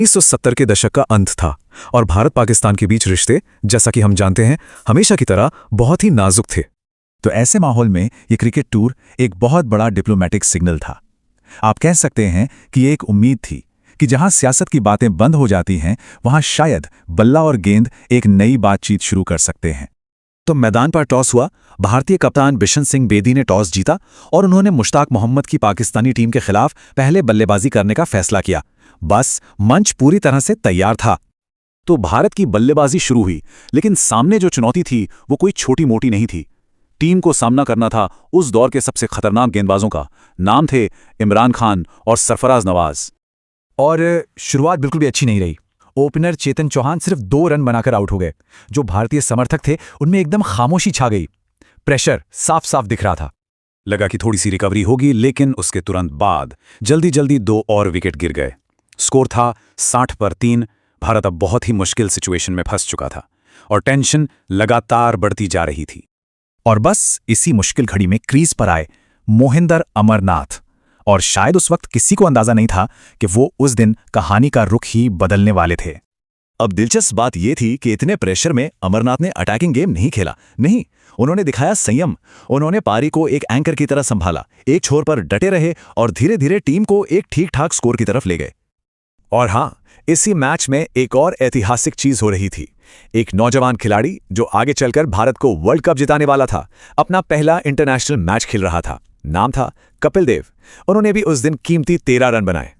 1970 के दशक का अंत था और भारत पाकिस्तान के बीच रिश्ते, जैसा कि हम जानते हैं, हमेशा की तरह बहुत ही नाजुक थे। तो ऐसे माहौल में ये क्रिकेट टूर एक बहुत बड़ा डिप्लोमेटिक सिग्नल था। आप कह सकते हैं कि ये एक उम्मीद थी कि जहां सियासत की बातें बंद हो जाती हैं, वहां शायद बल्ला और गेंद एक नई बातचीत शुरू कर सकते हैं। तो मैदान पर टॉस हुआ। भारतीय कप्तान बिशन सिंह बेदी ने टॉस जीता और उन्होंने मुश्ताक मोहम्मद की पाकिस्तानी टीम के खिलाफ पहले बल्लेबाजी करने का फैसला किया। बस मंच पूरी तरह से तैयार था। तो भारत की बल्लेबाजी शुरू हुई, लेकिन सामने जो चुनौती थी वो कोई छोटी मोटी नहीं थी। टीम को सामना करना था उस दौर के सबसे खतरनाक गेंदबाजों का। नाम थे इमरान खान और सरफराज नवाज। और शुरुआत बिल्कुल भी अच्छी नहीं रही। ओपनर चेतन चौहान सिर्फ 2 रन बनाकर आउट हो गए। जो भारतीय समर्थक थे उनमें एकदम खामोशी छा गई। प्रेशर साफ साफ दिख रहा था। लगा कि थोड़ी सी रिकवरी होगी, लेकिन उसके तुरंत बाद जल्दी जल्दी 2 और विकेट गिर गए। स्कोर था 60 पर 3। भारत अब बहुत ही मुश्किल सिचुएशन में फंस चुका था और टेंशन लगातार बढ़ती जा रही थी। और बस इसी मुश्किल घड़ी में क्रीज पर आए मोहिंदर अमरनाथ। और शायद उस वक्त किसी को अंदाजा नहीं था कि वो उस दिन कहानी का रुख ही बदलने वाले थे। अब दिलचस्प बात यह थी कि इतने प्रेशर में अमरनाथ ने अटैकिंग गेम नहीं खेला। नहीं, उन्होंने दिखाया संयम। उन्होंने पारी को एक एंकर की तरह संभाला, एक छोर पर डटे रहे और धीरे धीरे टीम को एक ठीक ठाक स्कोर की तरफ ले गए। और हाँ, इसी मैच में एक और ऐतिहासिक चीज हो रही थी। एक नौजवान खिलाड़ी जो आगे चलकर भारत को वर्ल्ड कप जिताने वाला था, अपना पहला इंटरनेशनल मैच खेल रहा था। नाम था कपिल देव। उन्होंने भी उस दिन कीमती 13 रन बनाए।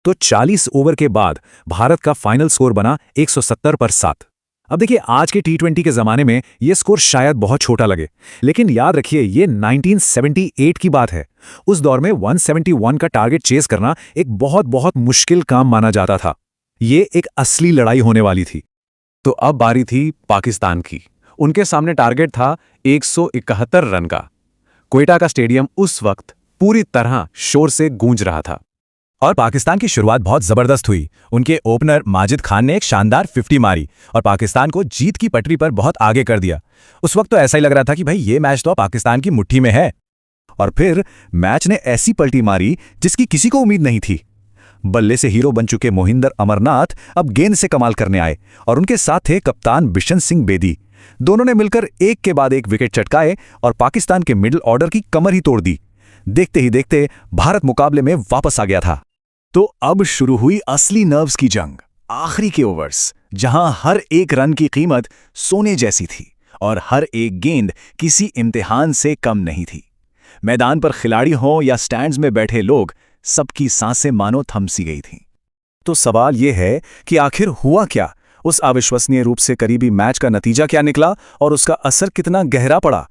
तो 40 ओवर के बाद भारत का फाइनल स्कोर बना 170 पर 7। अब देखिए, आज के T20 के जमाने में यह स्कोर शायद बहुत छोटा लगे, लेकिन याद रखिए ये 1978 की बात है। उस दौर में 171 का टारगेट चेस करना एक बहुत बहुत मुश्किल काम माना जाता था। ये एक असली लड़ाई होने वाली थी। तो अब बारी थी पाकिस्तान की। उनके सामने टारगेट था 171 रन का। क्वेटा का स्टेडियम उस वक्त पूरी तरह शोर से गूंज रहा था। और पाकिस्तान की शुरुआत बहुत जबरदस्त हुई। उनके ओपनर माजिद खान ने एक शानदार 50 मारी और पाकिस्तान को जीत की पटरी पर बहुत आगे कर दिया। उस वक्त तो ऐसा ही लग रहा था कि भाई ये मैच तो पाकिस्तान की मुट्ठी में है। और फिर मैच ने ऐसी पलटी मारी जिसकी किसी को उम्मीद नहीं थी। बल्ले से हीरो बन चुके मोहिंदर अमरनाथ अब गेंद से कमाल करने आए और उनके साथ थे कप्तान बिशन सिंह बेदी। दोनों ने मिलकर एक के बाद एक विकेट चटकाए और पाकिस्तान के मिडिल ऑर्डर की कमर ही तोड़ दी। देखते ही देखते भारत मुकाबले में वापस आ गया था। तो अब शुरू हुई असली नर्व्स की जंग। आखिरी के ओवर्स, जहां हर एक रन की कीमत सोने जैसी थी और हर एक गेंद किसी इम्तिहान से कम नहीं थी। मैदान पर खिलाड़ी हों या स्टैंड्स में बैठे लोग, सबकी सांसें मानो थम सी गई थीं। तो सवाल यह है कि आखिर हुआ क्या? उस अविश्वसनीय रूप से करीबी मैच का नतीजा क्या निकला और उसका असर कितना गहरा पड़ा?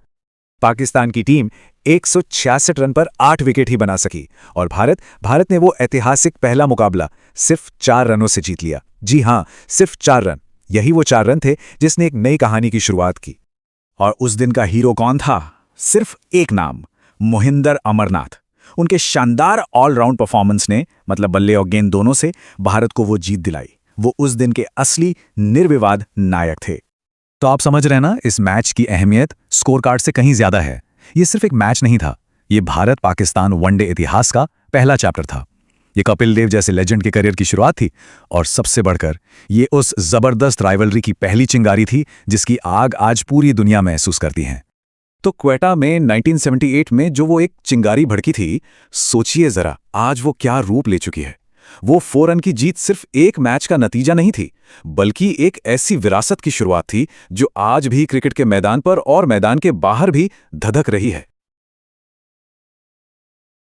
पाकिस्तान की टीम 166 रन पर 8 विकेट ही बना सकी और भारत ने वो ऐतिहासिक पहला मुकाबला सिर्फ 4 रनों से जीत लिया। जी हाँ, सिर्फ 4 रन। यही वो 4 रन थे जिसने एक नई कहानी की शुरुआत की। और उस दिन का हीरो कौन था? सिर्फ एक नाम, मोहिंदर अमरनाथ। उनके शानदार ऑलराउंड परफॉर्मेंस ने, मतलब बल्ले और गेंद दोनों से, भारत को वो जीत दिलाई। वो उस दिन के असली निर्विवाद नायक थे। तो आप समझ रहे हैं ना, इस मैच की अहमियत स्कोर कार्ड से कहीं ज्यादा है। ये सिर्फ एक मैच नहीं था, ये भारत पाकिस्तान वनडे इतिहास का पहला चैप्टर था। ये कपिल देव जैसे लेजेंड के करियर की शुरुआत थी और सबसे बढ़कर ये उस जबरदस्त राइवलरी की पहली चिंगारी थी जिसकी आग आज पूरी दुनिया महसूस करती है। तो क्वेटा में 1978 में जो वो एक चिंगारी भड़की थी, सोचिए जरा आज वो क्या रूप ले चुकी है। वो 4 रन की जीत सिर्फ एक मैच का नतीजा नहीं थी, बल्कि एक ऐसी विरासत की शुरुआत थी जो आज भी क्रिकेट के मैदान पर और मैदान के बाहर भी धधक रही है।